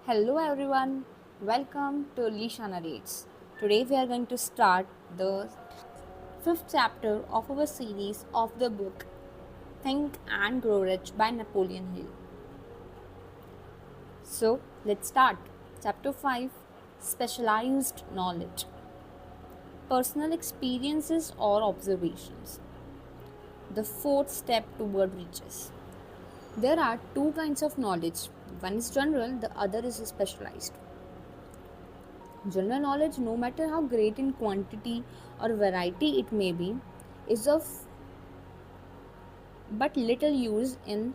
Hello everyone, welcome to Lisha Narrates. Today we are going to start the fifth chapter of our series of the book Think and Grow Rich by Napoleon Hill. So let's start. Chapter 5 Specialized Knowledge Personal Experiences or Observations. The fourth step toward riches. There are two kinds of knowledge. One is general, the other is specialized. General knowledge, no matter how great in quantity or variety it may be, is of but little use in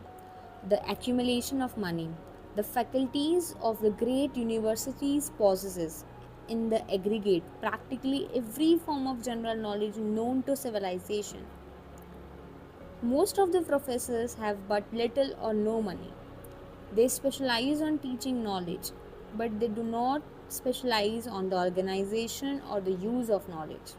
the accumulation of money. The faculties of the great universities possesses in the aggregate practically every form of general knowledge known to civilization. Most of the professors have but little or no money. They specialize on teaching knowledge, but they do not specialize on the organization or the use of knowledge.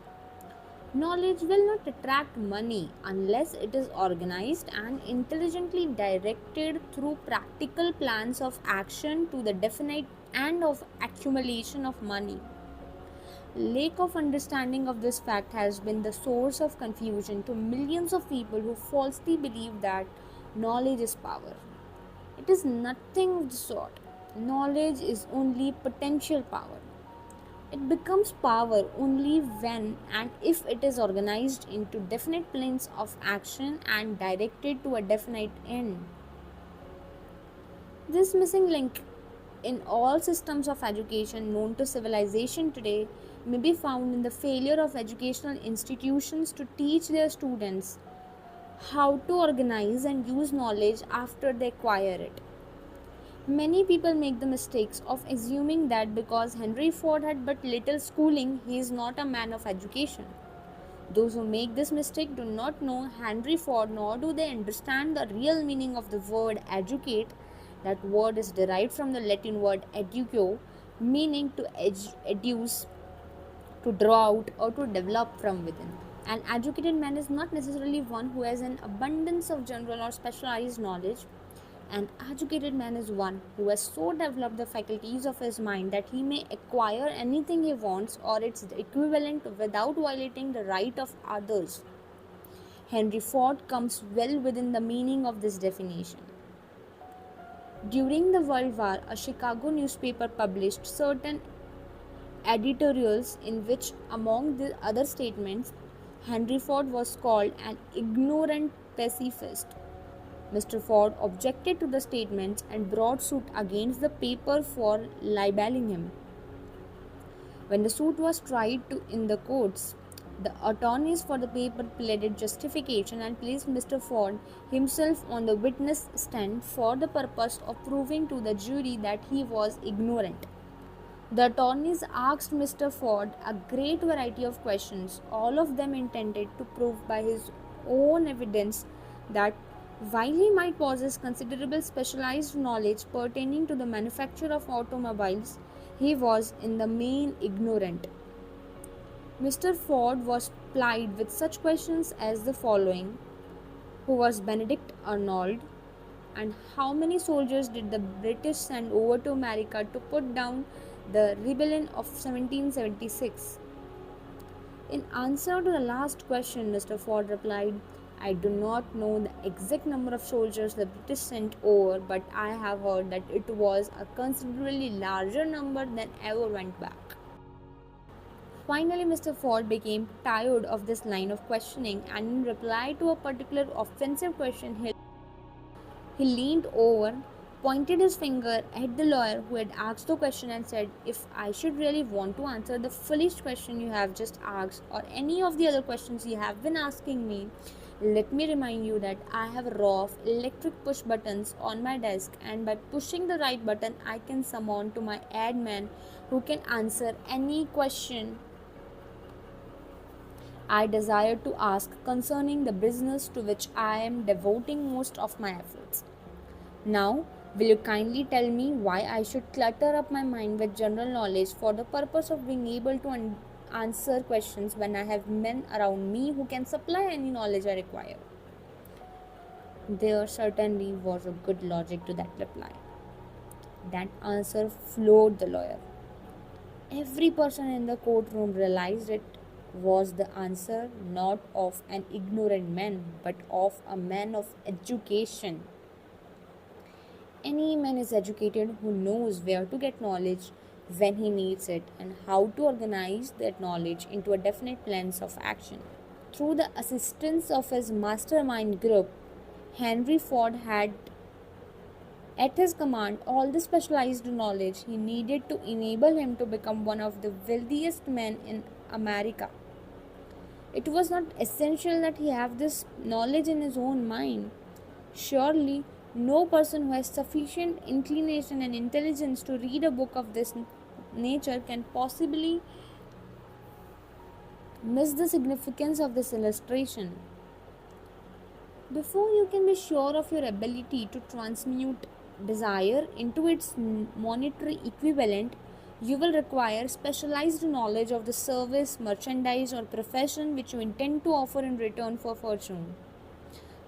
Knowledge will not attract money unless it is organized and intelligently directed through practical plans of action to the definite end of accumulation of money. Lack of understanding of this fact has been the source of confusion to millions of people who falsely believe that knowledge is power. It is nothing of the sort. Knowledge is only potential power. It becomes power only when and if it is organized into definite plans of action and directed to a definite end. This missing link in all systems of education known to civilization today may be found in the failure of educational institutions to teach their students how to organize and use knowledge after they acquire it. Many people make the mistakes of assuming that because Henry Ford had but little schooling, he is not a man of education. Those who make this mistake do not know Henry Ford, nor do they understand the real meaning of the word educate. That word is derived from the Latin word educo, meaning to educe, to draw out, or to develop from within. An educated man is not necessarily one who has an abundance of general or specialized knowledge. An educated man is one who has so developed the faculties of his mind that he may acquire anything he wants or its equivalent without violating the right of others. Henry Ford comes well within the meaning of this definition. During the World War, a Chicago newspaper published certain editorials in which, among the other statements, Henry Ford was called an ignorant pacifist. Mr. Ford objected to the statements and brought suit against the paper for libeling him. When the suit was tried in the courts, the attorneys for the paper pleaded justification and placed Mr. Ford himself on the witness stand for the purpose of proving to the jury that he was ignorant. The attorneys asked Mr. Ford a great variety of questions, all of them intended to prove by his own evidence that while he might possess considerable specialized knowledge pertaining to the manufacture of automobiles, he was in the main ignorant. Mr. Ford was plied with such questions as the following: who was Benedict Arnold, and how many soldiers did the British send over to America to put down the rebellion of 1776? In answer to the last question, Mr. Ford replied, I do not know the exact number of soldiers the British sent over, but I have heard that it was a considerably larger number than ever went back. Finally, Mr. Ford became tired of this line of questioning, and in reply to a particular offensive question, he leaned over, pointed his finger at the lawyer who had asked the question, and said, If I should really want to answer the foolish question you have just asked, or any of the other questions you have been asking me, let me remind you that I have a row of electric push buttons on my desk, and by pushing the right button, I can summon to my ad man who can answer any question I desire to ask concerning the business to which I am devoting most of my efforts. Now, will you kindly tell me why I should clutter up my mind with general knowledge for the purpose of being able to answer questions when I have men around me who can supply any knowledge I require? There certainly was a good logic to that reply. That answer floored the lawyer. Every person in the courtroom realized it was the answer not of an ignorant man, but of a man of education. Any man is educated who knows where to get knowledge when he needs it and how to organize that knowledge into a definite plans of action. Through the assistance of his mastermind group, Henry Ford had at his command all the specialized knowledge he needed to enable him to become one of the wealthiest men in America. It was not essential that he have this knowledge in his own mind. Surely, no person who has sufficient inclination and intelligence to read a book of this nature can possibly miss the significance of this illustration. Before you can be sure of your ability to transmute desire into its monetary equivalent, you will require specialized knowledge of the service, merchandise, or profession which you intend to offer in return for fortune.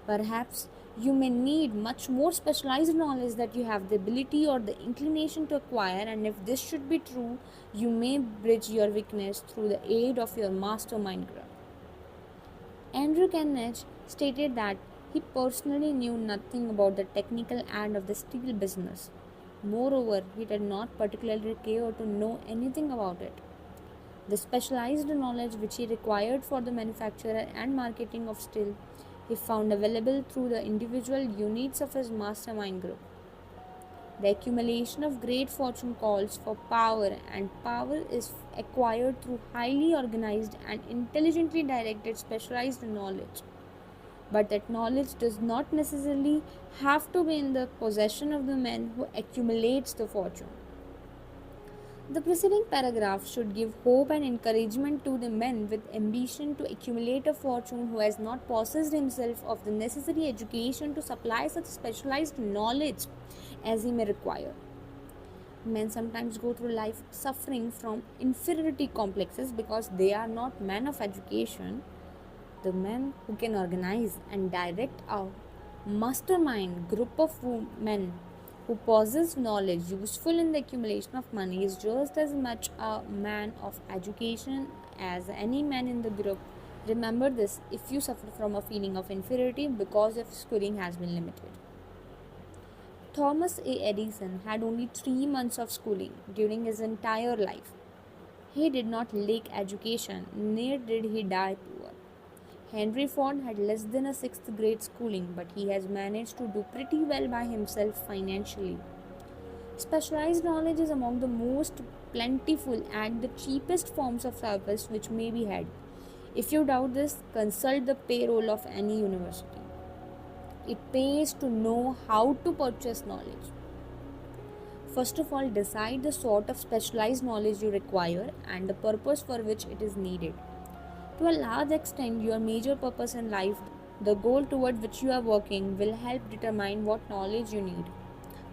Perhaps you may need much more specialized knowledge that you have the ability or the inclination to acquire, and if this should be true, you may bridge your weakness through the aid of your mastermind group. Andrew Carnegie stated that he personally knew nothing about the technical end of the steel business. Moreover, he did not particularly care to know anything about it. The specialized knowledge which he required for the manufacture and marketing of steel, he found available through the individual units of his mastermind group. The accumulation of great fortune calls for power, and power is acquired through highly organized and intelligently directed specialized knowledge. But that knowledge does not necessarily have to be in the possession of the man who accumulates the fortune. The preceding paragraph should give hope and encouragement to the man with ambition to accumulate a fortune who has not possessed himself of the necessary education to supply such specialized knowledge as he may require. Men sometimes go through life suffering from inferiority complexes because they are not men of education. The men who can organize and direct a mastermind group of men who possess knowledge useful in the accumulation of money is just as much a man of education as any man in the group. Remember this if you suffer from a feeling of inferiority because your schooling has been limited. Thomas A. Edison had only 3 months of schooling during his entire life. He did not lack education, neither did he die poor. Henry Ford had less than a 6th grade schooling, but he has managed to do pretty well by himself financially. Specialized knowledge is among the most plentiful and the cheapest forms of service which may be had. If you doubt this, consult the payroll of any university. It pays to know how to purchase knowledge. First of all, decide the sort of specialized knowledge you require and the purpose for which it is needed. To a large extent, your major purpose in life, the goal toward which you are working, will help determine what knowledge you need.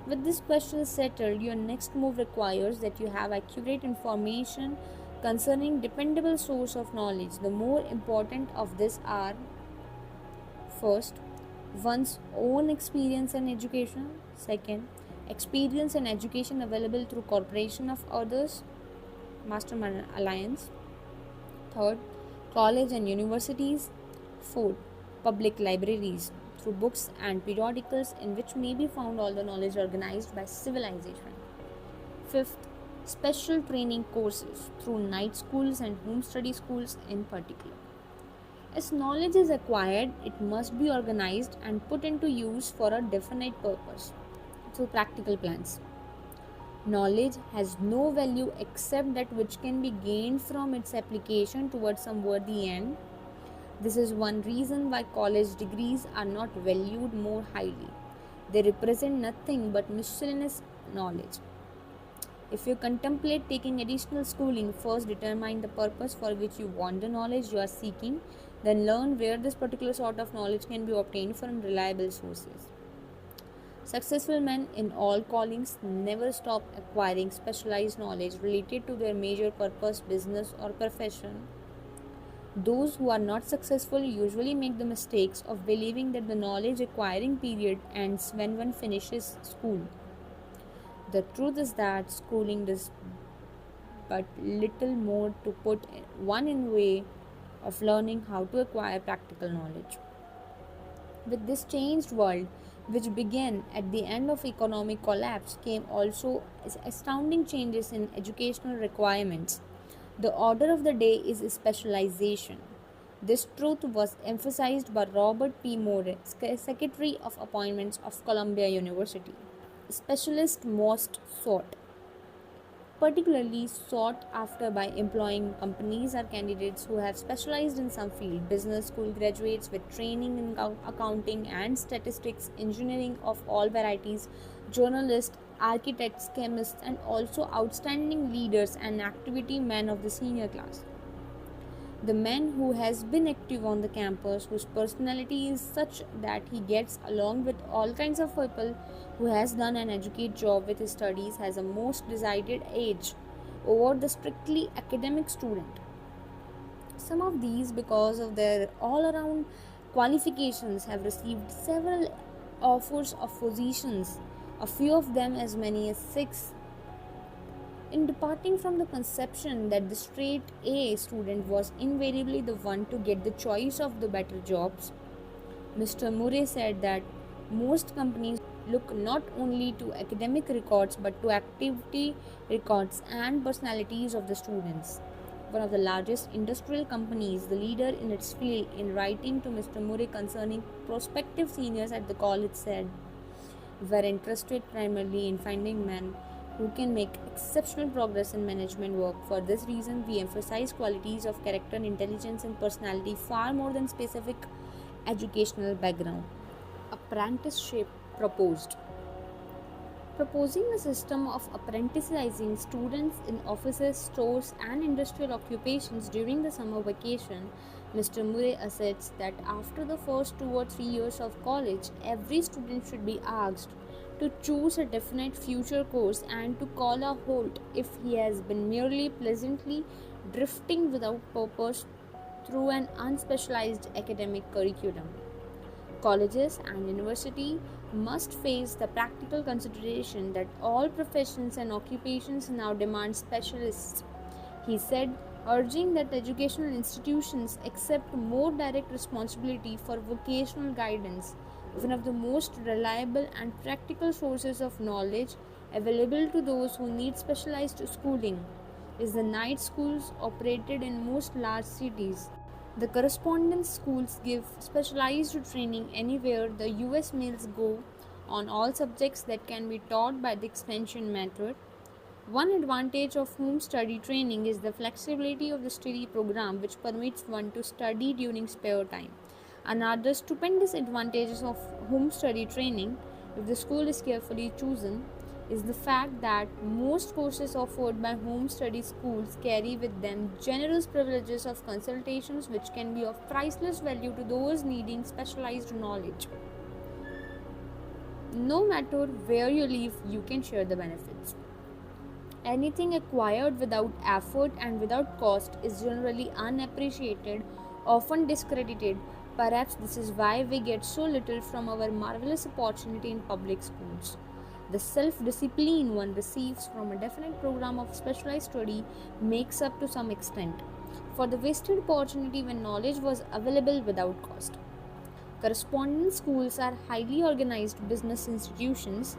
With this question settled, your next move requires that you have accurate information concerning dependable source of knowledge. The more important of these are: first, one's own experience and education; second, experience and education available through cooperation of others, mastermind alliance; third, college and universities; fourth, public libraries through books and periodicals in which may be found all the knowledge organized by civilization; fifth, special training courses through night schools and home study schools in particular. As knowledge is acquired, it must be organized and put into use for a definite purpose through practical plans. Knowledge has no value except that which can be gained from its application towards some worthy end. This is one reason why college degrees are not valued more highly. They represent nothing but miscellaneous knowledge. If you contemplate taking additional schooling, first determine the purpose for which you want the knowledge you are seeking, then learn where this particular sort of knowledge can be obtained from reliable sources. Successful men in all callings never stop acquiring specialized knowledge related to their major purpose, business, or profession. Those who are not successful usually make the mistakes of believing that the knowledge acquiring period ends when one finishes school. The truth is that schooling does but little more to put one in way of learning how to acquire practical knowledge. With this changed world, which began at the end of economic collapse, came also astounding changes in educational requirements. The order of the day is specialization. This truth was emphasized by Robert P. Moore, Secretary of Appointments of Columbia University. Specialist most particularly sought after by employing companies are candidates who have specialized in some field. Business school graduates with training in accounting and statistics, engineering of all varieties, journalists, architects, chemists, and also outstanding leaders and activity men of the senior class. The man who has been active on the campus, whose personality is such that he gets along with all kinds of people, who has done an educated job with his studies, has a most decided edge over the strictly academic student. Some of these, because of their all around qualifications, have received several offers of positions, a few of them as many as 6. In departing from the conception that the straight A student was invariably the one to get the choice of the better jobs, Mr. Murray said that most companies look not only to academic records but to activity records and personalities of the students. One of the largest industrial companies, the leader in its field, in writing to Mr. Murray concerning prospective seniors at the college, said, "We're interested primarily in finding men who can make exceptional progress in management work. For this reason, we emphasize qualities of character, intelligence, and personality far more than specific educational background." Apprenticeship proposed. Proposing a system of apprenticing students in offices, stores, and industrial occupations during the summer vacation, Mr. Murray asserts that after the first 2 or 3 years of college, every student should be asked to choose a definite future course and to call a halt if he has been merely pleasantly drifting without purpose through an unspecialized academic curriculum. Colleges and universities must face the practical consideration that all professions and occupations now demand specialists, he said, urging that educational institutions accept more direct responsibility for vocational guidance. One of the most reliable and practical sources of knowledge available to those who need specialized schooling is the night schools operated in most large cities. The correspondence schools give specialized training anywhere the US mails go on all subjects that can be taught by the extension method. One advantage of home study training is the flexibility of the study program, which permits one to study during spare time. Another stupendous advantage of home study training, if the school is carefully chosen, is the fact that most courses offered by home study schools carry with them generous privileges of consultations which can be of priceless value to those needing specialized knowledge. No matter where you live, you can share the benefits. Anything acquired without effort and without cost is generally unappreciated, often discredited. Perhaps this is why we get so little from our marvelous opportunity in public schools. The self-discipline one receives from a definite program of specialized study makes up to some extent for the wasted opportunity when knowledge was available without cost. Correspondence schools are highly organized business institutions.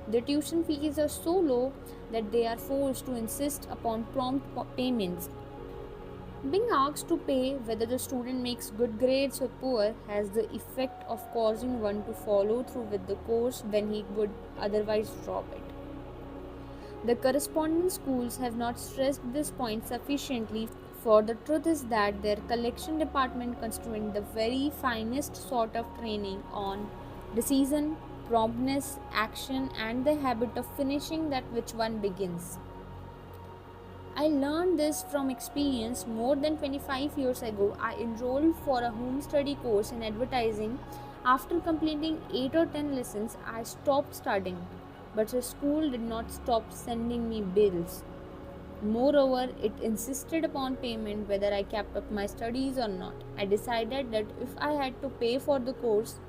The tuition fees are so low that they are forced to insist upon prompt payments. Being asked to pay whether the student makes good grades or poor has the effect of causing one to follow through with the course when he would otherwise drop it. The correspondence schools have not stressed this point sufficiently, for the truth is that their collection department constitutes the very finest sort of training on decision, promptness, action, and the habit of finishing that which one begins. I learned this from experience. More than 25 years ago, I enrolled for a home study course in advertising. After completing 8 or 10 lessons, I stopped studying, but the school did not stop sending me bills. Moreover, it insisted upon payment whether I kept up my studies or not. I decided that if I had to pay for the course,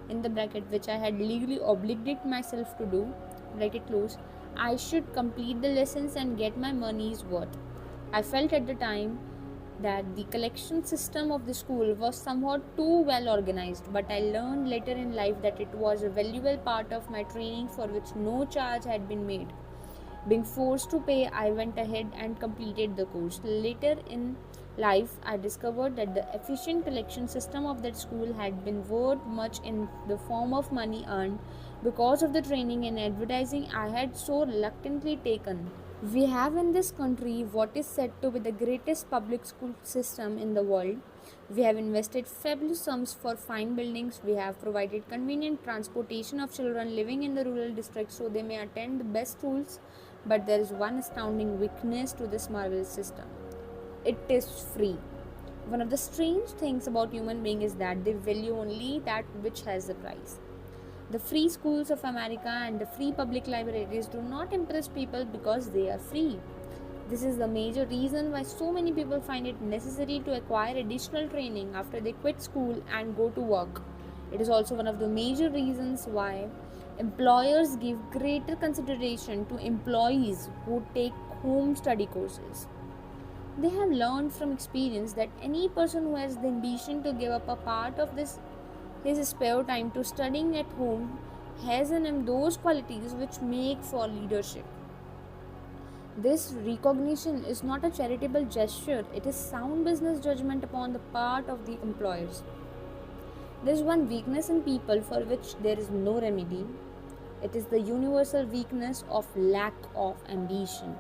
in the bracket which I had legally obligated myself to do, bracket close, I should complete the lessons and get my money's worth. I felt at the time that the collection system of the school was somewhat too well organized, but I learned later in life that it was a valuable part of my training for which no charge had been made. Being forced to pay, I went ahead and completed the course. Later in life, I discovered that the efficient collection system of that school had been worth much in the form of money earned because of the training and advertising I had so reluctantly taken. We have in this country what is said to be the greatest public school system in the world. We have invested fabulous sums for fine buildings. We have provided convenient transportation of children living in the rural districts so they may attend the best schools. But there is one astounding weakness to this marvelous system. It is free. One of the strange things about human beings is that they value only that which has a price. The free schools of America and the free public libraries do not impress people because they are free. This is the major reason why so many people find it necessary to acquire additional training after they quit school and go to work. It is also one of the major reasons why employers give greater consideration to employees who take home study courses. They have learned from experience that any person who has the ambition to give up a part of his spare time to studying at home has in him those qualities which make for leadership. This recognition is not a charitable gesture, it is sound business judgment upon the part of the employers. There is one weakness in people for which there is no remedy. It is the universal weakness of lack of ambition.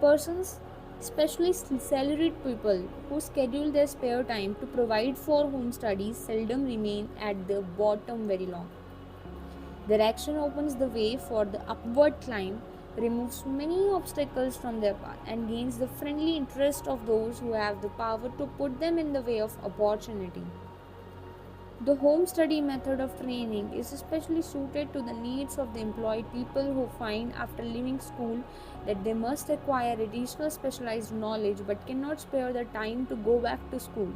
Persons, especially salaried people who schedule their spare time to provide for home studies, seldom remain at the bottom very long. Their action opens the way for the upward climb, removes many obstacles from their path, and gains the friendly interest of those who have the power to put them in the way of opportunity. The home study method of training is especially suited to the needs of the employed people who find after leaving school that they must acquire additional specialized knowledge but cannot spare the time to go back to school.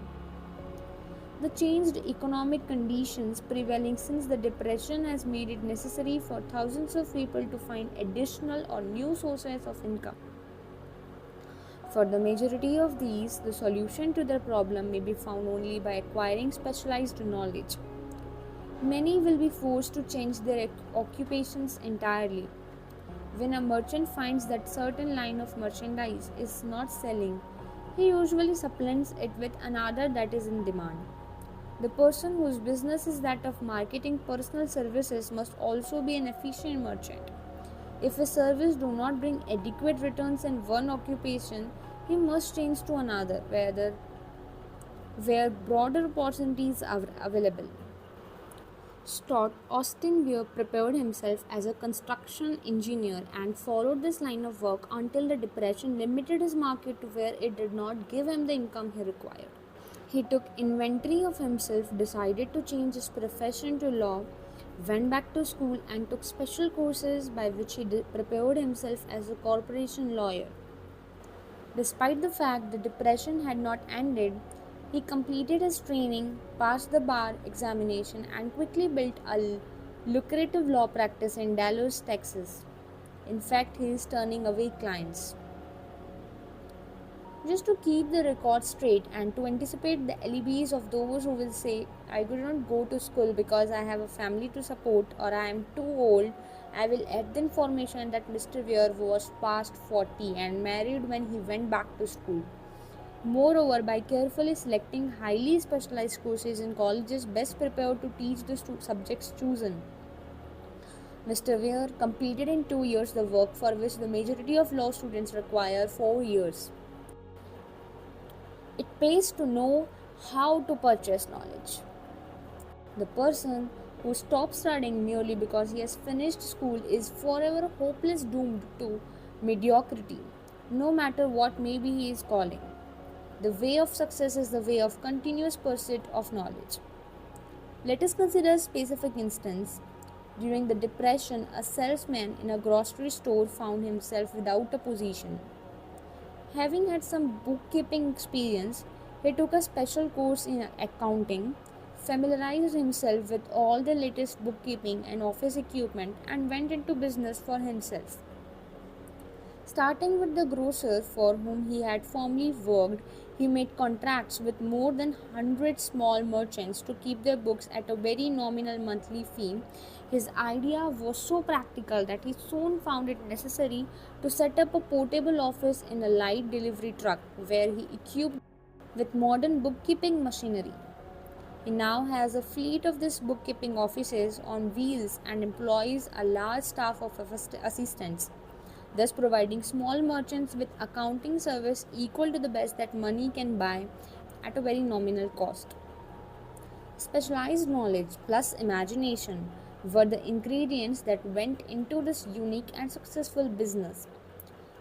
The changed economic conditions prevailing since the Depression has made it necessary for thousands of people to find additional or new sources of income. For the majority of these, the solution to their problem may be found only by acquiring specialized knowledge. Many will be forced to change their occupations entirely. When a merchant finds that certain line of merchandise is not selling, he usually supplants it with another that is in demand. The person whose business is that of marketing personal services must also be an efficient merchant. If his service do not bring adequate returns in one occupation, he must change to another where broader opportunities are available. Stott Austin Weir prepared himself as a construction engineer and followed this line of work until the Depression limited his market to where it did not give him the income he required. He took inventory of himself, decided to change his profession to law, went back to school and took special courses by which he prepared himself as a corporation lawyer. Despite the fact the Depression had not ended, he completed his training, passed the bar examination, and quickly built a lucrative law practice in Dallas, Texas. In fact, he is turning away clients. Just to keep the record straight and to anticipate the alibis of those who will say, I could not go to school because I have a family to support or I am too old, I will add the information that Mr. Weir was past 40 and married when he went back to school. Moreover, by carefully selecting highly specialized courses in colleges best prepared to teach the subjects chosen, Mr. Weir completed in 2 years the work for which the majority of law students require 4 years. It pays to know how to purchase knowledge. The person who stops studying merely because he has finished school is forever hopeless doomed to mediocrity, no matter what maybe he is calling. The way of success is the way of continuous pursuit of knowledge. Let us consider a specific instance. During the Depression, a salesman in a grocery store found himself without a position. Having had some bookkeeping experience, he took a special course in accounting, familiarized himself with all the latest bookkeeping and office equipment, and went into business for himself. Starting with the grocer for whom he had formerly worked, he made contracts with more than 100 small merchants to keep their books at a very nominal monthly fee. His idea was so practical that he soon found it necessary to set up a portable office in a light delivery truck where he equipped with modern bookkeeping machinery. He now has a fleet of these bookkeeping offices on wheels and employs a large staff of assistants, thus providing small merchants with accounting service equal to the best that money can buy at a very nominal cost. Specialized knowledge plus imagination were the ingredients that went into this unique and successful business.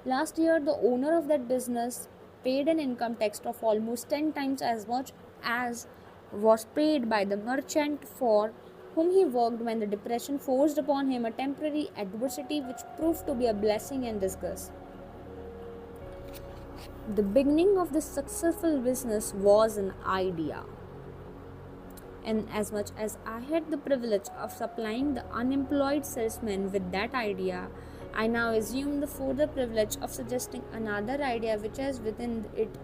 Last year, the owner of that business paid an income tax of almost 10 times as much as was paid by the merchant for whom he worked when the depression forced upon him a temporary adversity which proved to be a blessing in disguise. The beginning of this successful business was an idea. And as much as I had the privilege of supplying the unemployed salesman with that idea, I now assume the further privilege of suggesting another idea which has within it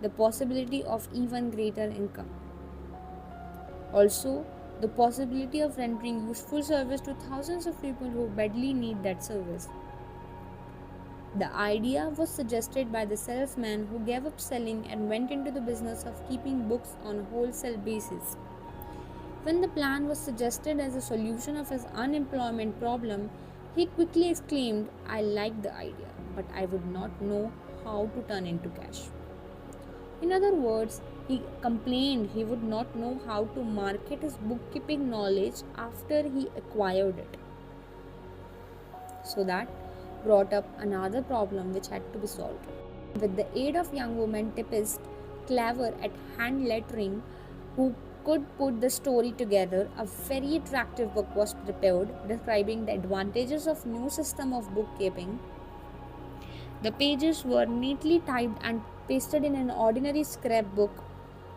the possibility of even greater income. Also, the possibility of rendering useful service to thousands of people who badly need that service. The idea was suggested by the salesman who gave up selling and went into the business of keeping books on a wholesale basis. When the plan was suggested as a solution of his unemployment problem, he quickly exclaimed, "I like the idea, but I would not know how to turn into cash." In other words, he complained he would not know how to market his bookkeeping knowledge after he acquired it. So that brought up another problem which had to be solved. With the aid of young woman typists clever at hand lettering who could put the story together, a very attractive book was prepared describing the advantages of new system of bookkeeping. The pages were neatly typed and pasted in an ordinary scrapbook,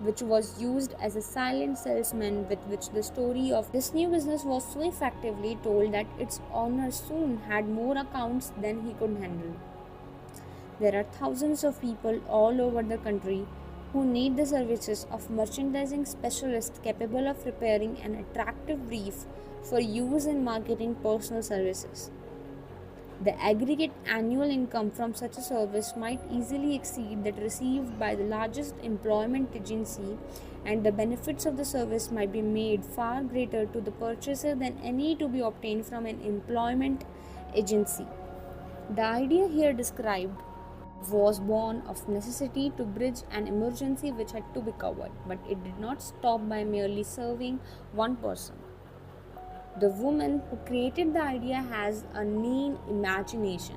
which was used as a silent salesman with which the story of this new business was so effectively told that its owner soon had more accounts than he could handle. There are thousands of people all over the country who need the services of merchandising specialists capable of preparing an attractive brief for use in marketing personal services. The aggregate annual income from such a service might easily exceed that received by the largest employment agency, and the benefits of the service might be made far greater to the purchaser than any to be obtained from an employment agency. The idea here described was born of necessity to bridge an emergency which had to be covered, but it did not stop by merely serving one person. The woman who created the idea has a keen imagination.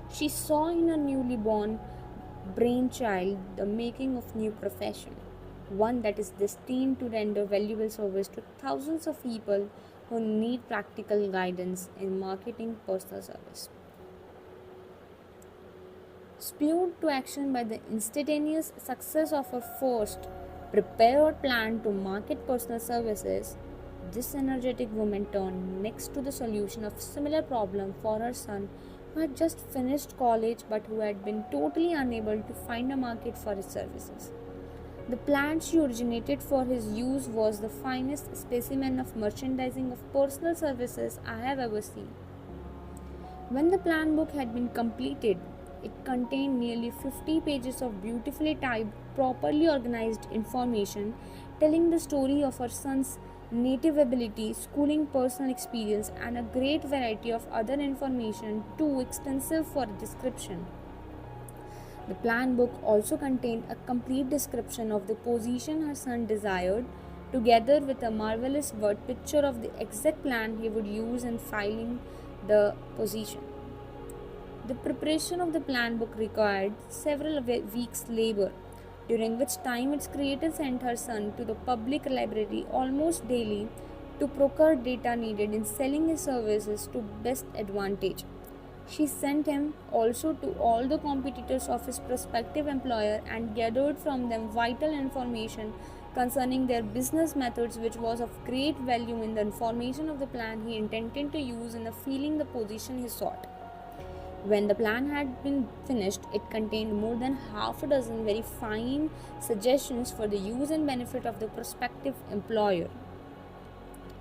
She saw in her newly born brainchild the making of new profession, one that is destined to render valuable service to thousands of people who need practical guidance in marketing personal service. Spurred to action by the instantaneous success of her first prepared plan to market personal services, this energetic woman turned next to the solution of similar problem for her son who had just finished college but who had been totally unable to find a market for his services. The plan she originated for his use was the finest specimen of merchandising of personal services I have ever seen. When the plan book had been completed, it contained nearly 50 pages of beautifully typed, properly organized information telling the story of her son's native ability, schooling, personal experience, and a great variety of other information too extensive for description. The plan book also contained a complete description of the position her son desired, together with a marvelous word picture of the exact plan he would use in filing the position. The preparation of the plan book required several weeks' labor, during which time its creator sent her son to the public library almost daily to procure data needed in selling his services to best advantage. She sent him also to all the competitors of his prospective employer and gathered from them vital information concerning their business methods, which was of great value in the information of the plan he intended to use in the filling the position he sought. When the plan had been finished, it contained more than half a dozen very fine suggestions for the use and benefit of the prospective employer.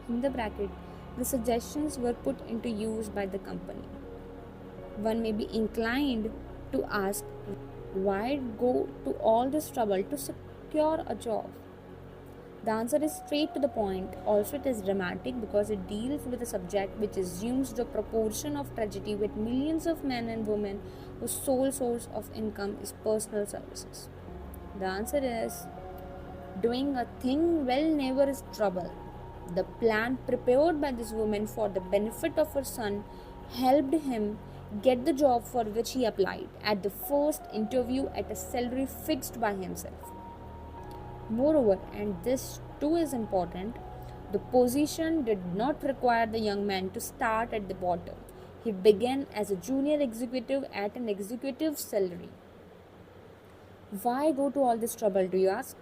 In the bracket, the suggestions were put into use by the company. One may be inclined to ask, why go to all this trouble to secure a job? The answer is straight to the point. Also, it is dramatic because it deals with a subject which assumes the proportion of tragedy with millions of men and women whose sole source of income is personal services. The answer is, doing a thing well never is trouble. The plan prepared by this woman for the benefit of her son helped him get the job for which he applied at the first interview at a salary fixed by himself. Moreover, and this too is important, the position did not require the young man to start at the bottom. He began as a junior executive at an executive salary. Why go to all this trouble, do you ask?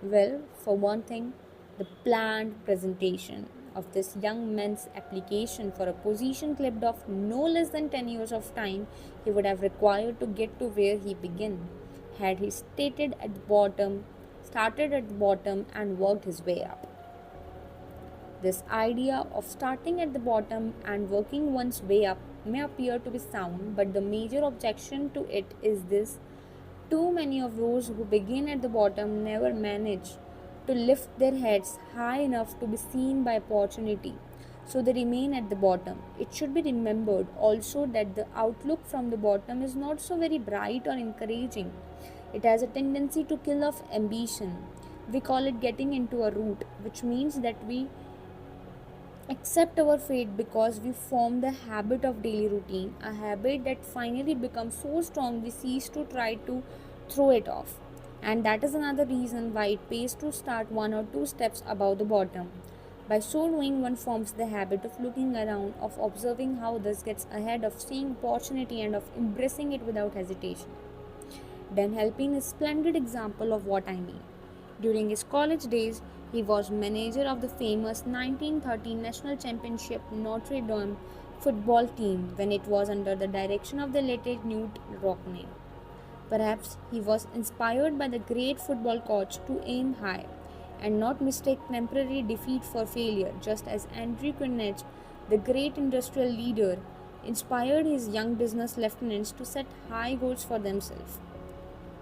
Well, for one thing, the planned presentation of this young man's application for a position clipped off no less than 10 years of time he would have required to get to where he began, had he started at the bottom and worked his way up. This idea of starting at the bottom and working one's way up may appear to be sound, but the major objection to it is this: too many of those who begin at the bottom never manage to lift their heads high enough to be seen by opportunity, so they remain at the bottom. It should be remembered also that the outlook from the bottom is not so very bright or encouraging. It has a tendency to kill off ambition. We call it getting into a rut, which means that we accept our fate because we form the habit of daily routine, a habit that finally becomes so strong we cease to try to throw it off. And that is another reason why it pays to start one or two steps above the bottom. By so doing, one forms the habit of looking around, of observing how others gets ahead, of seeing opportunity and of embracing it without hesitation. Dan Helping is a splendid example of what I mean. During his college days, he was manager of the famous 1913 National Championship Notre Dame football team when it was under the direction of the late Knute Rockne. Perhaps he was inspired by the great football coach to aim high and not mistake temporary defeat for failure, just as Andrew Carnegie, the great industrial leader, inspired his young business lieutenants to set high goals for themselves.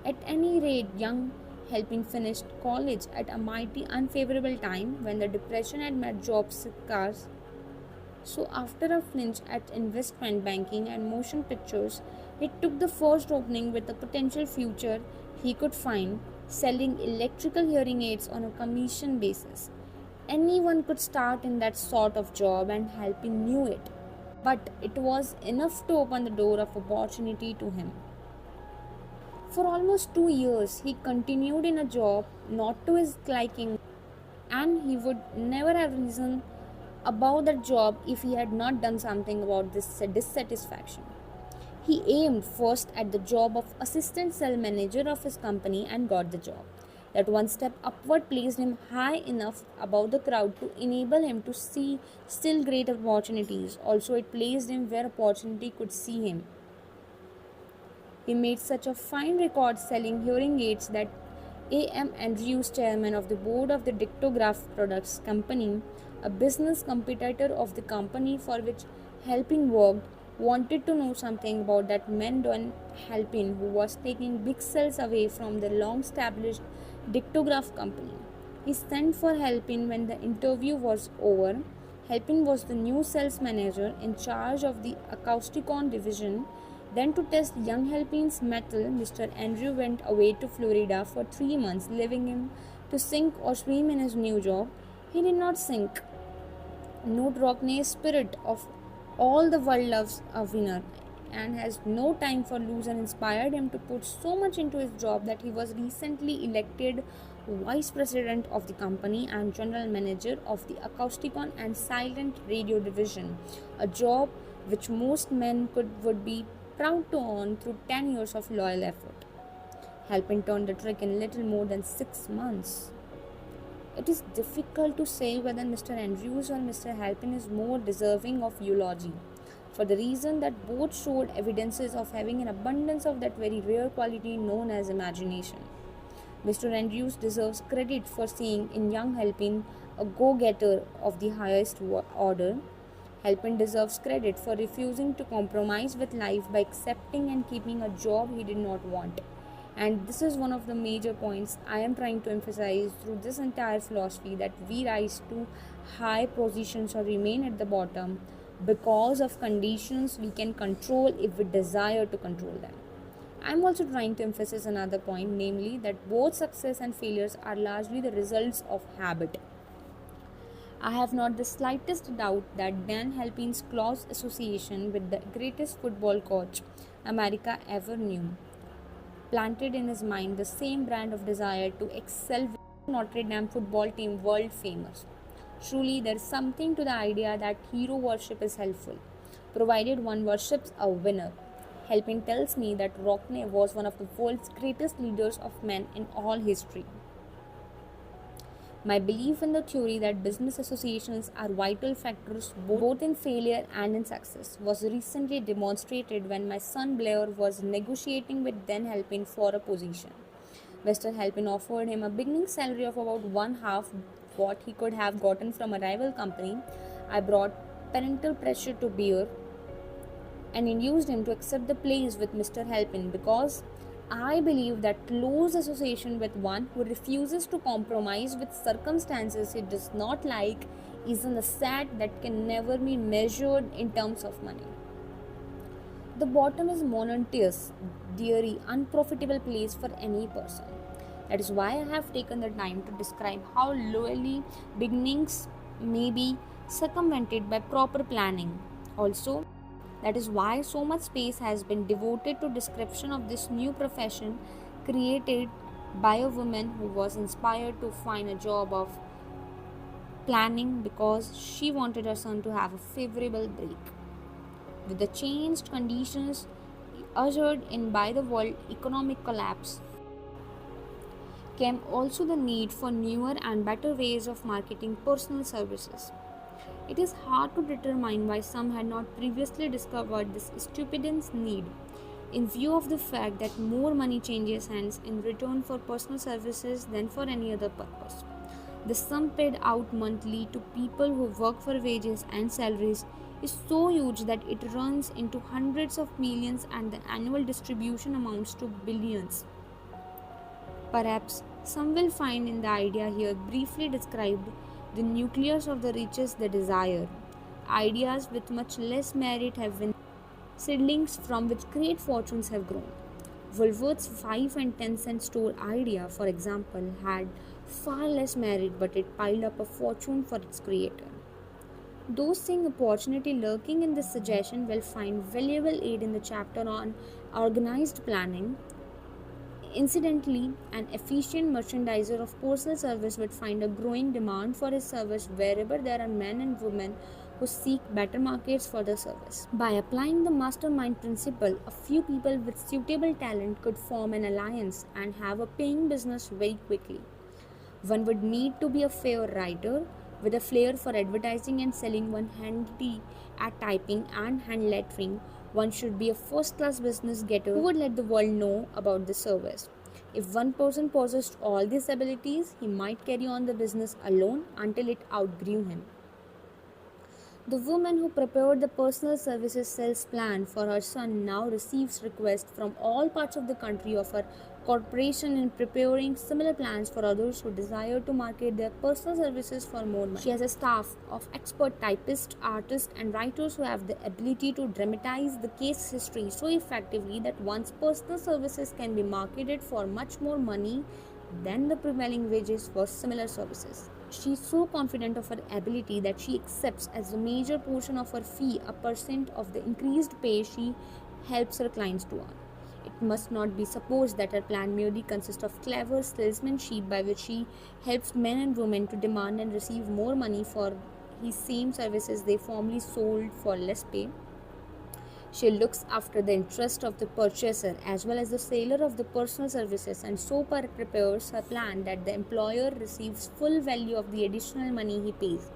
At any rate, young Helping finished college at a mighty unfavorable time when the depression had made jobs scarce. So after a flinch at investment banking and motion pictures, he took the first opening with a potential future he could find, selling electrical hearing aids on a commission basis. Anyone could start in that sort of job, and Helping knew it. But it was enough to open the door of opportunity to him. For almost 2 years, he continued in a job not to his liking, and he would never have risen above that job if he had not done something about this dissatisfaction. He aimed first at the job of assistant sales manager of his company and got the job. That one step upward placed him high enough above the crowd to enable him to see still greater opportunities. Also, it placed him where opportunity could see him. He made such a fine record selling hearing aids that A.M. Andrews, chairman of the board of the Dictograph Products Company, a business competitor of the company for which Helping worked, wanted to know something about that man Don Helping, who was taking big sales away from the long-established Dictograph Company. He sent for Helping when the interview was over. Helping was the new sales manager in charge of the Acousticon division. Then, to test young Helping's mettle, Mr. Andrew went away to Florida for 3 months, leaving him to sink or swim in his new job. He did not sink. Knute Rockne's spirit of all the world loves a winner and has no time for loser inspired him to put so much into his job that he was recently elected vice president of the company and general manager of the Acousticon and Silent Radio division, a job which most men would be proud to earn through 10 years of loyal effort. Halpin turned the trick in little more than 6 months. It is difficult to say whether Mr. Andrews or Mr. Halpin is more deserving of eulogy, for the reason that both showed evidences of having an abundance of that very rare quality known as imagination. Mr. Andrews deserves credit for seeing in young Halpin a go-getter of the highest order. Halpin deserves credit for refusing to compromise with life by accepting and keeping a job he did not want. And this is one of the major points I am trying to emphasize through this entire philosophy, that we rise to high positions or remain at the bottom because of conditions we can control if we desire to control them. I'm also trying to emphasize another point, namely that both success and failures are largely the results of habit. I have not the slightest doubt that Dan Halpin's close association with the greatest football coach America ever knew planted in his mind the same brand of desire to excel with Notre Dame football team world famous. Truly, there is something to the idea that hero worship is helpful, provided one worships a winner. Halpin tells me that Rockne was one of the world's greatest leaders of men in all history. My belief in the theory that business associations are vital factors both in failure and in success was recently demonstrated when my son Blair was negotiating with Dan Halpin for a position. Mr. Halpin offered him a beginning salary of about one half what he could have gotten from a rival company. I brought parental pressure to bear and induced him to accept the place with Mr. Halpin because I believe that close association with one who refuses to compromise with circumstances he does not like is an asset that can never be measured in terms of money. The bottom is monotonous, dreary, unprofitable place for any person. That is why I have taken the time to describe how lowly beginnings may be circumvented by proper planning. Also, that is why so much space has been devoted to description of this new profession created by a woman who was inspired to find a job of planning because she wanted her son to have a favorable break. With the changed conditions ushered in by the world economic collapse, came also the need for newer and better ways of marketing personal services. It is hard to determine why some had not previously discovered this stupendous need, in view of the fact that more money changes hands in return for personal services than for any other purpose. The sum paid out monthly to people who work for wages and salaries is so huge that it runs into hundreds of millions and the annual distribution amounts to billions. Perhaps some will find in the idea here briefly described the nucleus of the riches they desire. Ideas with much less merit have been seedlings from which great fortunes have grown. Woolworth's 5 and 10 cent store idea, for example, had far less merit, but it piled up a fortune for its creator. Those seeing opportunity lurking in this suggestion will find valuable aid in the chapter on organized planning. Incidentally, an efficient merchandiser of personal service would find a growing demand for his service wherever there are men and women who seek better markets for their service. By applying the mastermind principle, a few people with suitable talent could form an alliance and have a paying business very quickly. One would need to be a fair writer with a flair for advertising and selling, one handy at typing and hand lettering. One should be a first-class business getter who would let the world know about the service. If one person possessed all these abilities, he might carry on the business alone until it outgrew him. The woman who prepared the personal services sales plan for her son now receives requests from all parts of the country of her corporation in preparing similar plans for others who desire to market their personal services for more money. She has a staff of expert typists, artists, and writers who have the ability to dramatize the case history so effectively that one's personal services can be marketed for much more money than the prevailing wages for similar services. She is so confident of her ability that she accepts as a major portion of her fee a percent of the increased pay she helps her clients to earn. It must not be supposed that her plan merely consists of clever salesmanship by which she helps men and women to demand and receive more money for the same services they formerly sold for less pay. She looks after the interest of the purchaser as well as the seller of the personal services, and so prepares her plan that the employer receives full value of the additional money he pays.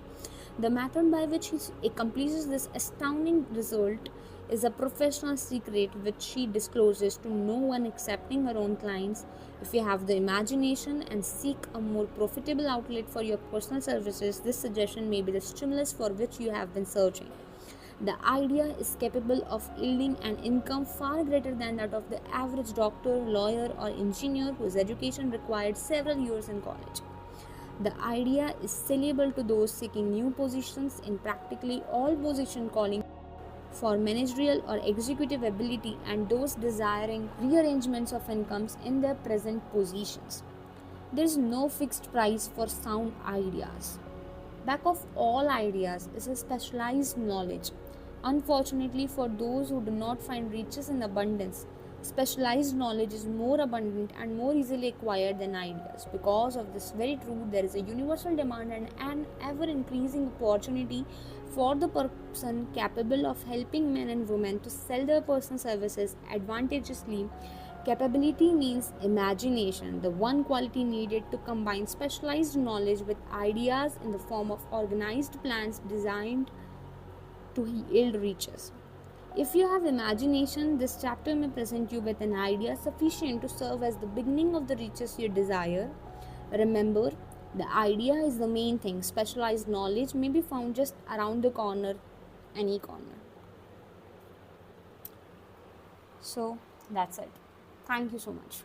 The method by which he accomplishes this astounding result is a professional secret which she discloses to no one excepting her own clients. If you have the imagination and seek a more profitable outlet for your personal services, this suggestion may be the stimulus for which you have been searching. The idea is capable of yielding an income far greater than that of the average doctor, lawyer, or engineer whose education required several years in college. The idea is sellable to those seeking new positions in practically all positions, calling for managerial or executive ability, and those desiring rearrangements of incomes in their present positions. There is no fixed price for sound ideas. Back of all ideas is a specialized knowledge. Unfortunately, for those who do not find riches in abundance, specialized knowledge is more abundant and more easily acquired than ideas. Because of this very truth, there is a universal demand and an ever increasing opportunity for the person capable of helping men and women to sell their personal services advantageously. Capability means imagination, the one quality needed to combine specialized knowledge with ideas in the form of organized plans designed to yield riches. If you have imagination, this chapter may present you with an idea sufficient to serve as the beginning of the riches you desire. Remember, the idea is the main thing. Specialized knowledge may be found just around the corner, any corner. So, that's it. Thank you so much.